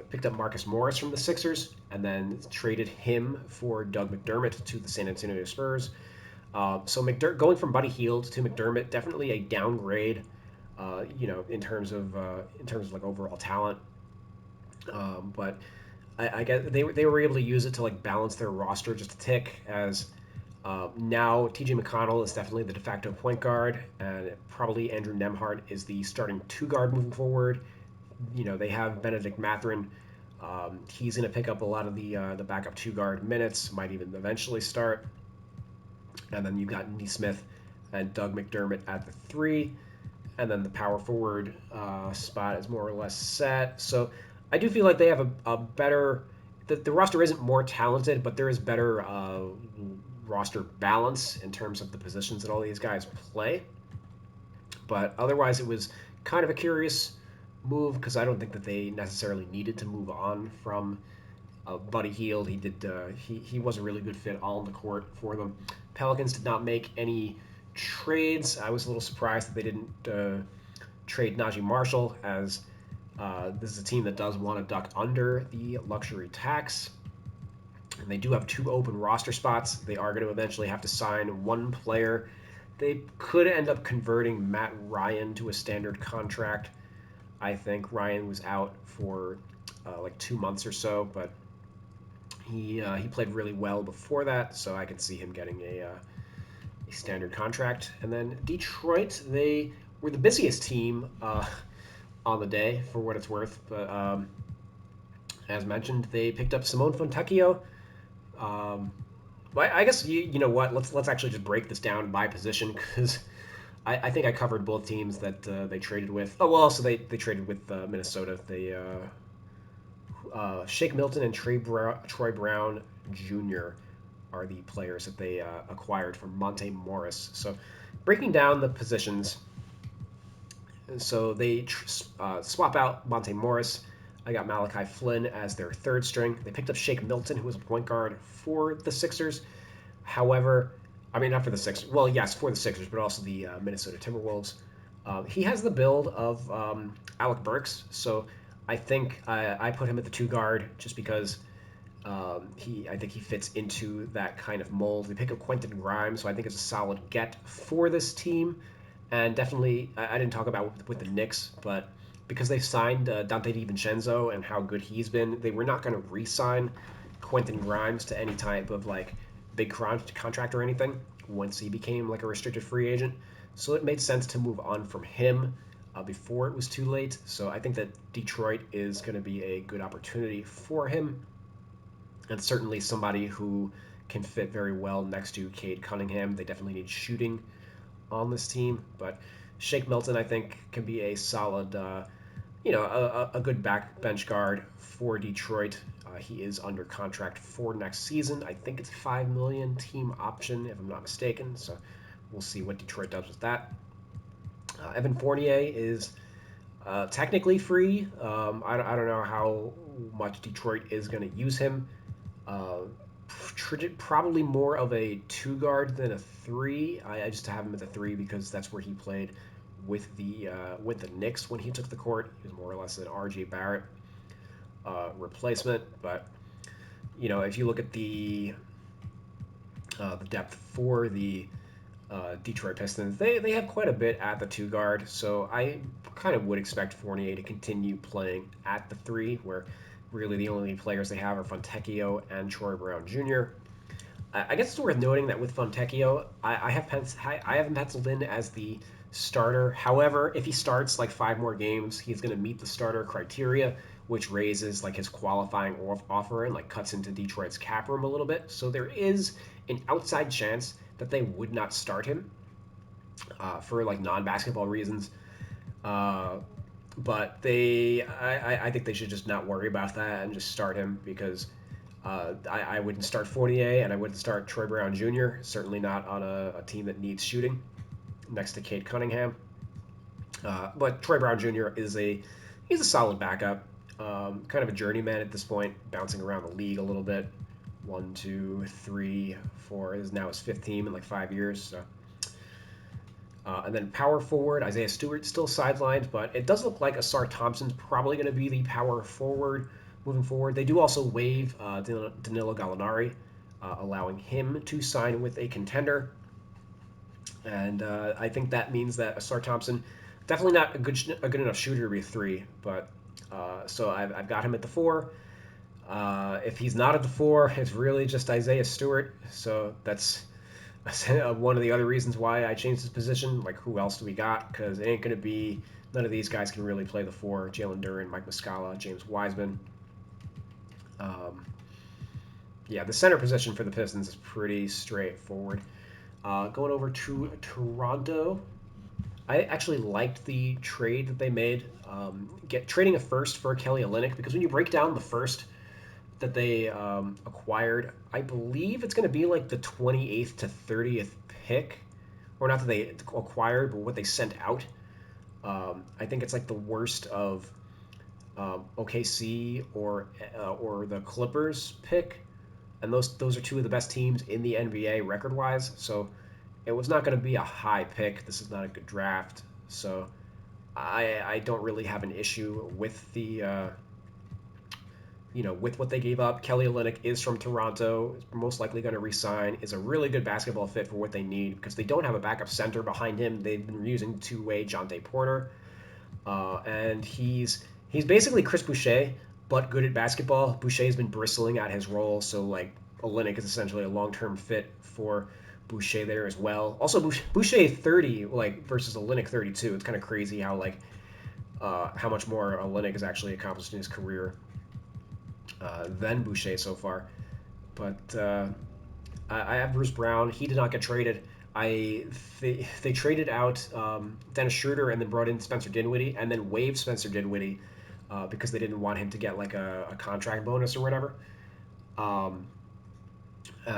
picked up Marcus Morris from the Sixers and then traded him for Doug McDermott to the San Antonio Spurs. So going from Buddy Hield to McDermott, definitely a downgrade, in terms of like overall talent. But I guess they were able to use it to like balance their roster just a tick, as now T.J. McConnell is definitely the de facto point guard, and probably Andrew Nembhard is the starting 2 guard moving forward. They have Benedict Mathurin. He's going to pick up a lot of the backup 2 guard minutes, might even eventually start. And then you've got Nesmith and Doug McDermott at the 3. And then the power forward spot is more or less set. So I do feel like they have a better... The roster isn't more talented, but there is better roster balance in terms of the positions that all these guys play. But otherwise, it was kind of a curious move because I don't think that they necessarily needed to move on from Buddy Hield. He was a really good fit all on the court for them. Pelicans did not make any trades. I was a little surprised that they didn't trade Najee Marshall, as this is a team that does want to duck under the luxury tax. And they do have 2 open roster spots. They are going to eventually have to sign 1 player. They could end up converting Matt Ryan to a standard contract. I think Ryan was out for like 2 months or so, but he played really well before that, so I can see him getting a standard contract. And then Detroit, they were the busiest team on the day, for what it's worth. But as mentioned, they picked up Simone Fontecchio. Well, I guess you know what? Let's actually just break this down by position because I think I covered both teams that they traded with. Oh well, also they traded with Minnesota. They Shake Milton and Troy Brown Jr. are the players that they acquired from Monte Morris. So breaking down the positions, so they swap out Monte Morris. I got Malachi Flynn as their third string. They picked up Shake Milton, who was a point guard for the Sixers. However, I mean, not for the Sixers. Well, yes, for the Sixers, but also the Minnesota Timberwolves. He has the build of Alec Burks, so I think I put him at the 2 guard just because I think he fits into that kind of mold. They pick up Quentin Grimes, so I think it's a solid get for this team. And definitely, I didn't talk about with the Knicks, but because they signed Dante DiVincenzo and how good he's been, they were not going to re-sign Quentin Grimes to any type of like big contract or anything once he became like a restricted free agent. So it made sense to move on from him before it was too late. So I think that Detroit is going to be a good opportunity for him, and certainly somebody who can fit very well next to Cade Cunningham. They definitely need shooting on this team, but Shake Milton, I think, can be a solid, a good bench guard for Detroit. He is under contract for next season. I think it's $5 million team option, if I'm not mistaken. So we'll see what Detroit does with that. Evan Fournier is technically free. I don't know how much Detroit is going to use him. Probably more of a 2 guard than a 3. I just have him at the 3 because that's where he played with the Knicks when he took the court. He was more or less an R.J. Barrett replacement. But if you look at the depth for the Detroit Pistons, they have quite a bit at the 2 guard. So I kind of would expect Fournier to continue playing at the 3, where really the only players they have are Fontecchio and Troy Brown Jr. I guess it's worth noting that with Fontecchio, I have him penciled in as the starter. However, if he starts like 5 more games, he's going to meet the starter criteria, which raises like his qualifying offer and like cuts into Detroit's cap room a little bit. So there is an outside chance that they would not start him for like non-basketball reasons. But I think they should just not worry about that and just start him because I wouldn't start Fournier and I wouldn't start Troy Brown Jr. Certainly not on a team that needs shooting next to Cade Cunningham. But Troy Brown Jr. he's a solid backup, kind of a journeyman at this point, bouncing around the league a little bit. 1, 2, 3, 4 is now his 5th team in like 5 years. So. And then power forward, Isaiah Stewart still sidelined, but it does look like Asar Thompson's probably going to be the power forward moving forward. They do also waive Danilo Gallinari, allowing him to sign with a contender. And I think that means that Asar Thompson, definitely not a good enough shooter to be a 3, but so I've got him at the 4. If he's not at the 4, it's really just Isaiah Stewart. So that's one of the other reasons why I changed his position. Like, who else do we got? Because it ain't going to be – none of these guys can really play the 4. Jalen Duren, Mike Muscala, James Wiseman. The center position for the Pistons is pretty straightforward. Going over to Toronto, I actually liked the trade that they made. Trading a first for Kelly Olynyk, because when you break down the first – that they acquired, I believe it's going to be like the 28th to 30th pick, or not that they acquired, but what they sent out. I think it's like the worst of OKC or the Clippers pick, and those are two of the best teams in the NBA record wise. So it was not going to be a high pick. This is not a good draft. So I don't really have an issue with the with what they gave up. Kelly Olynyk is from Toronto, is most likely going to resign, is a really good basketball fit for what they need because they don't have a backup center behind him. They've been using two-way Jonte Porter, and he's basically Chris Boucher, but good at basketball. Boucher's been bristling at his role, so like Olynyk is essentially a long-term fit for Boucher there as well. Also, Boucher 30 like versus Olynyk 32. It's kind of crazy how much more Olynyk has actually accomplished in his career than Boucher so far. But I have Bruce Brown. He did not get traded. They traded out Dennis Schroeder and then brought in Spencer Dinwiddie and then waived Spencer Dinwiddie because they didn't want him to get like a contract bonus or whatever. Um,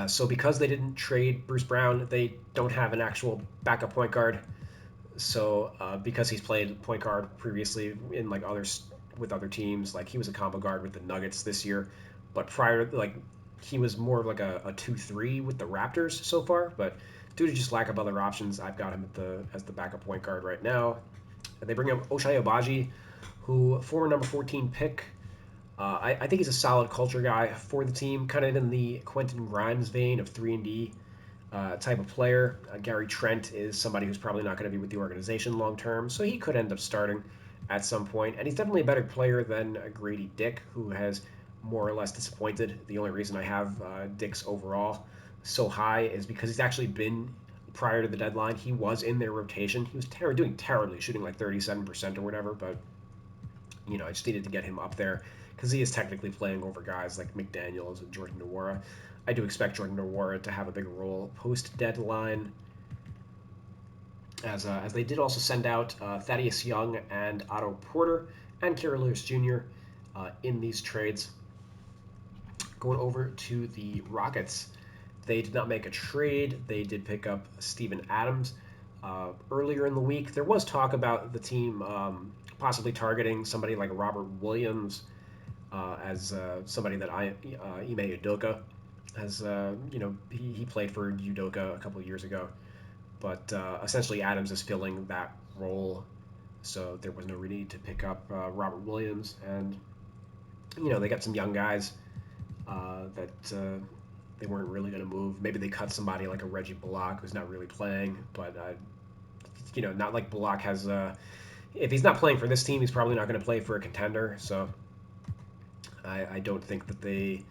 so because they didn't trade Bruce Brown, they don't have an actual backup point guard. So because he's played point guard previously in like others with other teams, like he was a combo guard with the Nuggets this year, but prior like he was more of like a 2-3 with the Raptors so far. But due to just lack of other options, I've got him as the backup point guard right now. And they bring up Ochai Agbaji, who former number 14 pick. I think he's a solid culture guy for the team, kind of in the Quentin Grimes vein of 3-and-D type of player. Gary Trent is somebody who's probably not going to be with the organization long term, so he could end up starting at some point. And he's definitely a better player than Grady Dick, who has more or less disappointed. The only reason I have Dick's overall so high is because he's actually been prior to the deadline. He was in their rotation. He was doing terribly, shooting like 37% or whatever. But I just needed to get him up there because he is technically playing over guys like McDaniels and Jordan Nwora. I do expect Jordan Nwora to have a bigger role post deadline, as they did also send out Thaddeus Young and Otto Porter and Kira Lewis Jr. In these trades. Going over to the Rockets, they did not make a trade. They did pick up Steven Adams earlier in the week. There was talk about the team possibly targeting somebody like Robert Williams as somebody that Ime Udoka has. He played for Udoka a couple of years ago, but essentially Adams is filling that role, so there was no need to pick up Robert Williams. And they got some young guys that they weren't really going to move. Maybe they cut somebody like a Reggie Bullock who's not really playing, but not like Bullock has. If he's not playing for this team, he's probably not going to play for a contender. So I don't think that they.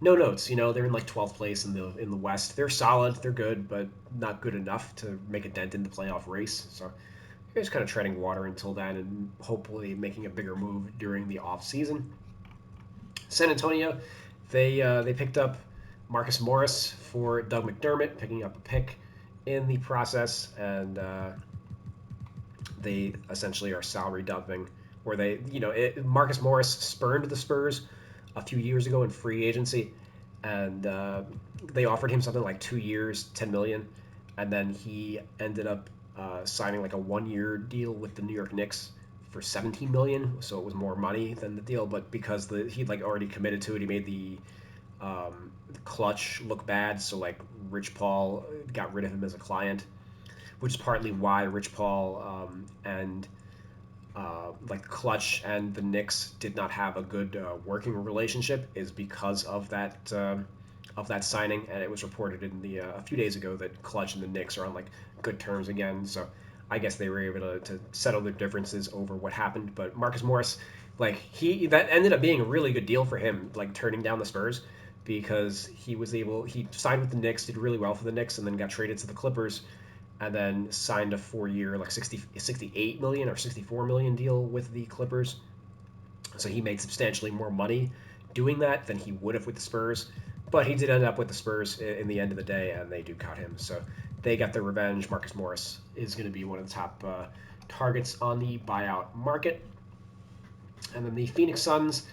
No notes. They're in like 12th place in the West. They're solid. They're good, but not good enough to make a dent in the playoff race. So they're just kind of treading water until then, and hopefully making a bigger move during the off season. San Antonio, they picked up Marcus Morris for Doug McDermott, picking up a pick in the process, and they essentially are salary dumping. Where Marcus Morris spurned the Spurs a few years ago in free agency, and they offered him something like 2 years, $10 million, and then he ended up signing like a 1-year deal with the New York Knicks for $17 million. So it was more money than the deal, but because he'd like already committed to it, he made the Clutch look bad. So like Rich Paul got rid of him as a client, which is partly why Rich Paul and like Clutch and the Knicks did not have a good working relationship, is because of that signing. And it was reported in the a few days ago that Clutch and the Knicks are on like good terms again. So I guess they were able to settle their differences over what happened. But Marcus Morris, like that ended up being a really good deal for him, like turning down the Spurs, because he signed with the Knicks, did really well for the Knicks, and then got traded to the Clippers, and then signed a 4-year like 68 million or 64 million deal with the Clippers. So he made substantially more money doing that than he would have with the Spurs. But he did end up with the Spurs in the end of the day, and they do cut him. So they got their revenge. Marcus Morris is going to be one of the top targets on the buyout market. And then the Phoenix Suns,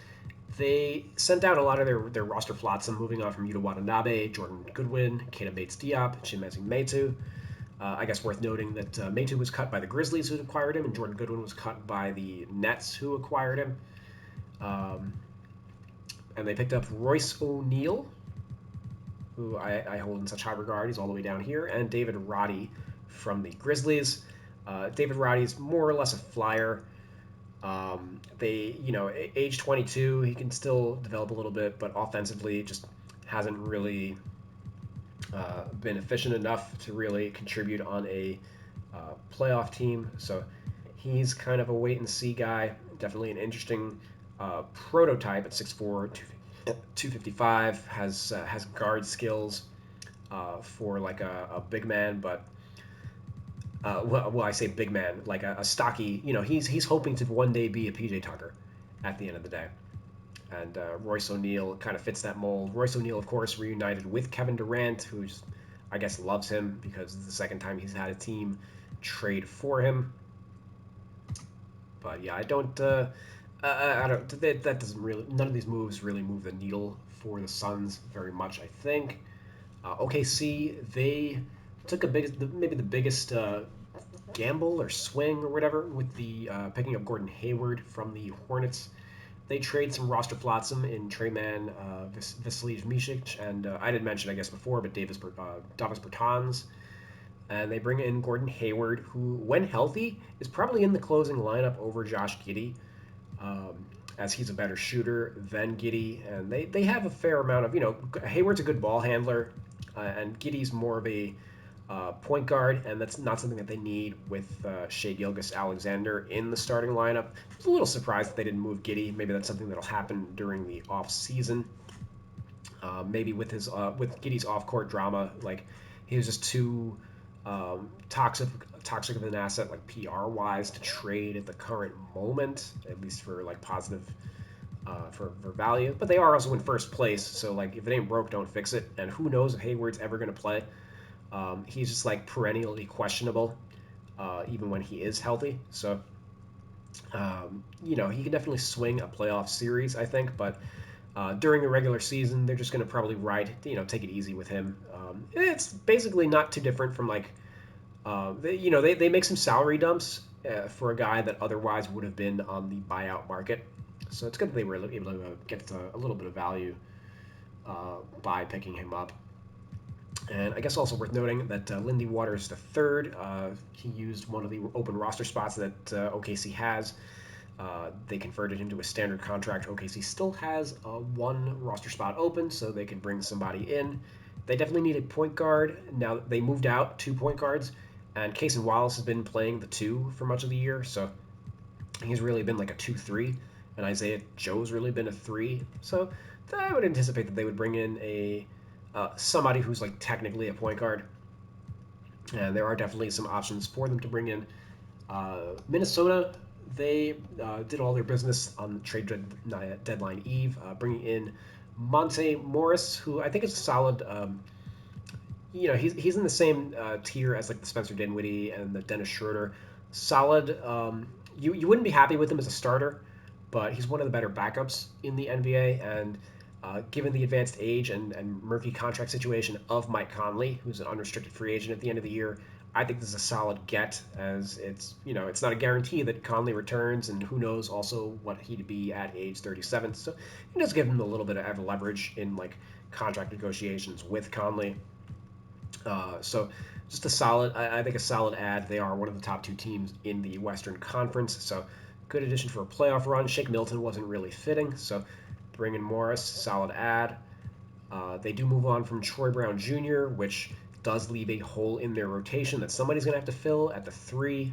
they sent out a lot of their roster flotsam, moving on from Yuta Watanabe, Jordan Goodwin, Keita Bates-Diop, Chimezie Metu. I guess worth noting that Maytu was cut by the Grizzlies, who acquired him, and Jordan Goodwin was cut by the Nets, who acquired him. Um, and they picked up Royce O'Neal, who I hold in such high regard. He's all the way down here, and David Roddy from the Grizzlies. David Roddy's more or less a flyer. Age 22, he can still develop a little bit, but offensively just hasn't really been efficient enough to really contribute on a playoff team. So he's kind of a wait and see guy. Definitely an interesting prototype at 6'4", 255. Has guard skills for like a big man, but I say big man, like a stocky. He's hoping to one day be a PJ Tucker at the end of the day. And Royce O'Neal kind of fits that mold. Royce O'Neal, of course, reunited with Kevin Durant, who I guess loves him because it's the second time he's had a team trade for him. But yeah, I don't. I don't. That doesn't really. None of these moves really move the needle for the Suns very much. I think. OKC, they took maybe the biggest gamble or swing or whatever with the picking up Gordon Hayward from the Hornets. They trade some roster flotsam in Trey Mann, Vasilij Micic, and I didn't mention, I guess, before, but Davis Bertans. And they bring in Gordon Hayward, who, when healthy, is probably in the closing lineup over Josh Giddey, as he's a better shooter than Giddey. And they have a fair amount of, Hayward's a good ball handler, and Giddey's more of a point guard, and that's not something that they need with Shai Gilgeous-Alexander in the starting lineup. I was a little surprised that they didn't move Giddey. Maybe that's something that'll happen during the off season. Maybe with Giddey's off court drama, like he was just too toxic of an asset, like PR wise, to trade at the current moment, at least for like positive. For value, but they are also in first place, so like if it ain't broke, don't fix it. And who knows if Hayward's ever going to play? He's just like perennially questionable, even when he is healthy. So, he can definitely swing a playoff series, I think. But during the regular season, they're just going to probably take it easy with him. It's basically not too different from like, they make some salary dumps for a guy that otherwise would have been on the buyout market. So it's good that they were able to get a little bit of value by picking him up. And I guess also worth noting that Lindy Waters III, he used one of the open roster spots that OKC has. They converted him to a standard contract. OKC still has one roster spot open, so they can bring somebody in. They definitely need a point guard. Now, they moved out 2 point guards, and Cason Wallace has been playing the 2 for much of the year, so he's really been like a 2-3. And Isaiah Joe's really been a 3. So I would anticipate that they would bring in somebody who's like technically a point guard. And there are definitely some options for them to bring in. Minnesota, they did all their business on the trade deadline eve, bringing in Monte Morris, who I think is a solid. He's in the same tier as like the Spencer Dinwiddie and the Dennis Schroeder. Solid. You wouldn't be happy with him as a starter, but he's one of the better backups in the NBA. And given the advanced age and murky contract situation of Mike Conley, who's an unrestricted free agent at the end of the year, I think this is a solid get, as it's not a guarantee that Conley returns, and who knows also what he'd be at age 37. So it does give him a little bit of leverage in like contract negotiations with Conley. So just I think a solid add. They are one of the top 2 teams in the Western Conference, so good addition for a playoff run. Shake Milton wasn't really fitting, so bring in Morris, solid add. They do move on from Troy Brown Jr., which does leave a hole in their rotation that somebody's going to have to fill at the 3.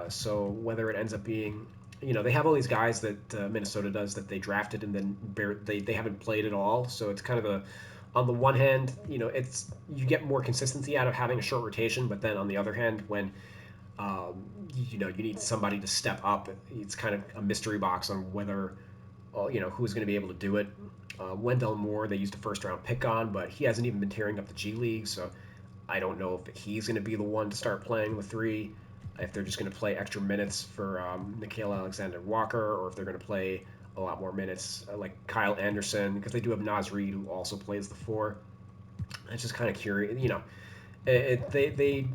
So whether it ends up being, they have all these guys that Minnesota does that they drafted and then they haven't played at all. So it's kind of on the one hand, you get more consistency out of having a short rotation, but then on the other hand, when you need somebody to step up, it's kind of a mystery box on whether who's going to be able to do it. Wendell Moore, they used a first-round pick on, but he hasn't even been tearing up the G League, so I don't know if he's going to be the one to start playing the 3, if they're just going to play extra minutes for Nickeil Alexander-Walker, or if they're going to play a lot more minutes like Kyle Anderson, because they do have Naz Reid, who also plays the 4. It's just kind of curious, They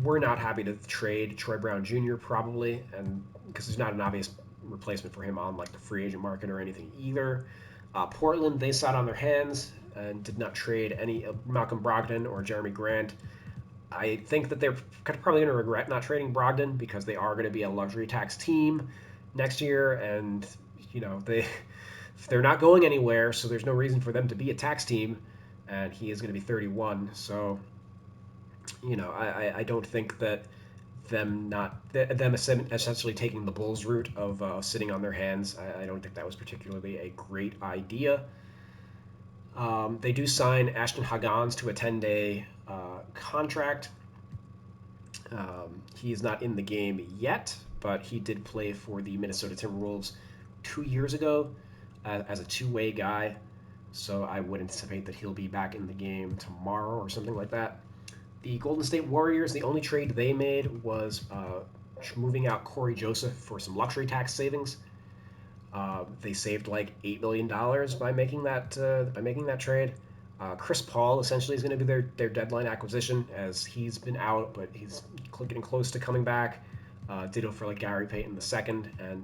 were not happy to trade Troy Brown Jr. probably, and because there's not an obvious replacement for him on like the free agent market or anything either. Portland, they sat on their hands and did not trade any Malcolm Brogdon or Jeremy Grant. I think that they're probably going to regret not trading Brogdon because they are going to be a luxury tax team next year, and they're not going anywhere, so there's no reason for them to be a tax team, and he is going to be 31. So I don't think that them essentially taking the Bulls route of sitting on their hands. I don't think that was particularly a great idea. They do sign Ashton Hagans to a 10-day contract. He is not in the game yet, but he did play for the Minnesota Timberwolves 2 years ago as a two-way guy. So I would anticipate that he'll be back in the game tomorrow or something like that. The Golden State Warriors, the only trade they made was moving out Corey Joseph for some luxury tax savings. They saved like $8 million by making that trade. Chris Paul essentially is going to be their deadline acquisition, as he's been out, but he's getting close to coming back. Ditto for like Gary Payton II, and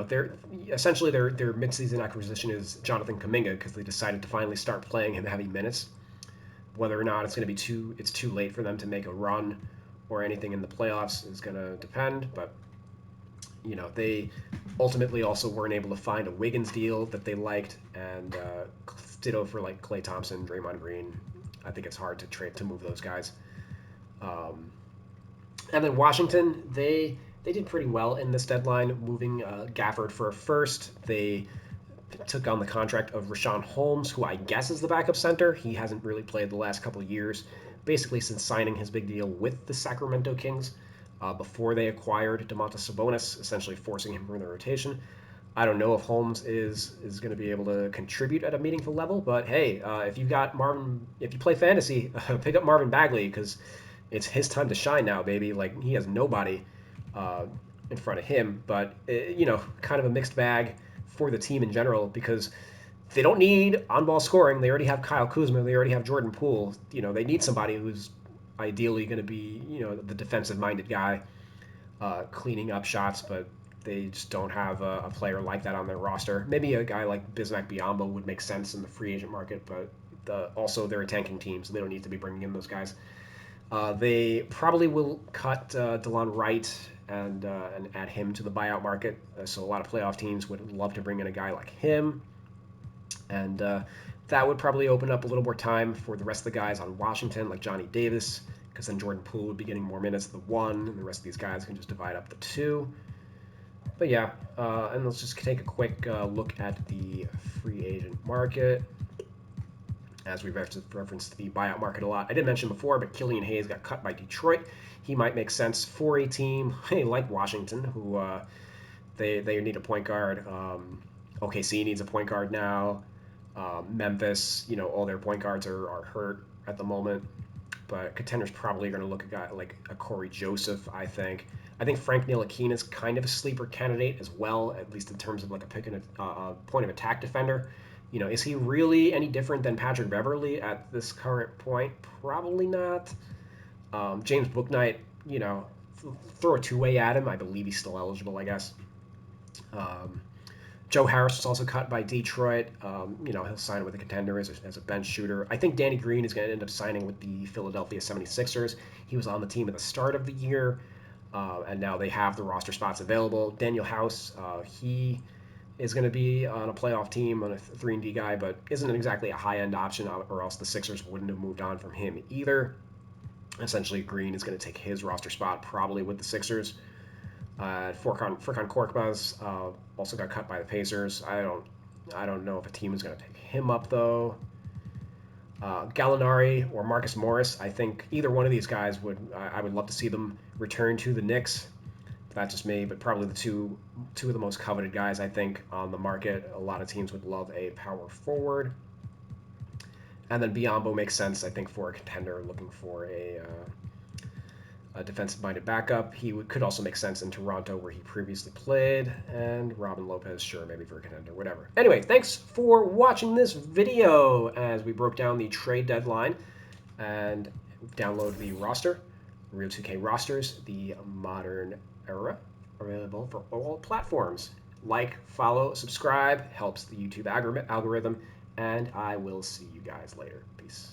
their midseason acquisition is Jonathan Kuminga, because they decided to finally start playing him heavy minutes. Whether or not it's going to be too late for them to make a run or anything in the playoffs is going to depend. But they ultimately also weren't able to find a Wiggins deal that they liked, and ditto for like Klay Thompson, Draymond Green. I think it's hard to move those guys. And then Washington, they did pretty well in this deadline, moving Gafford for a first. They took on the contract of Rashawn Holmes, who I guess is the backup center. He hasn't really played the last couple of years, basically since signing his big deal with the Sacramento Kings before they acquired Domantas Sabonis, essentially forcing him from the rotation. I don't know if Holmes is going to be able to contribute at a meaningful level, but hey, if you play fantasy, pick up Marvin Bagley, because it's his time to shine now, baby. Like, he has nobody in front of him, but kind of a mixed bag for the team in general, because they don't need on-ball scoring. They already have Kyle Kuzma. They already have Jordan Poole. They need somebody who's ideally going to be, the defensive-minded guy, cleaning up shots, but they just don't have a player like that on their roster. Maybe a guy like Bismack Biyombo would make sense in the free agent market, but also they're a tanking team, so they don't need to be bringing in those guys. They probably will cut DeLon Wright and add him to the buyout market. So a lot of playoff teams would love to bring in a guy like him. And that would probably open up a little more time for the rest of the guys on Washington, like Johnny Davis, because then Jordan Poole would be getting more minutes at the 1, and the rest of these guys can just divide up the 2. But yeah, and let's just take a quick look at the free agent market, as we referenced the buyout market a lot. I did mention before, but Killian Hayes got cut by Detroit. He might make sense for a team like Washington, who they need a point guard. OKC needs a point guard now. Memphis, all their point guards are hurt at the moment. But contenders probably going to look at a guy like a Corey Joseph, I think. I think Frank Ntilikina is kind of a sleeper candidate as well, at least in terms of like a point of attack defender. Is he really any different than Patrick Beverley at this current point? Probably not. James Bouknight, throw a two-way at him. I believe he's still eligible, I guess. Joe Harris was also cut by Detroit. He'll sign with a contender as a bench shooter. I think Danny Green is going to end up signing with the Philadelphia 76ers. He was on the team at the start of the year, and now they have the roster spots available. Daniel House, he is going to be on a playoff team, on a 3-and-D guy, but isn't exactly a high-end option, or else the Sixers wouldn't have moved on from him either. Essentially, Green is going to take his roster spot probably with the Sixers. Furkan Korkmaz also got cut by the Pacers. I don't know if a team is going to pick him up, though. Gallinari or Marcus Morris, I think either one of these guys I would love to see them return to the Knicks. That's just me, but probably the two of the most coveted guys, I think, on the market. A lot of teams would love a power forward. And then Biyombo makes sense, I think, for a contender looking for a defensive-minded backup. He could also make sense in Toronto, where he previously played. And Robin Lopez, sure, maybe for a contender, whatever. Anyway, thanks for watching this video as we broke down the trade deadline. And download the roster, Real 2K Rosters, the modern era, available for all platforms. Like, follow, subscribe, helps the YouTube algorithm, and I will see you guys later. Peace.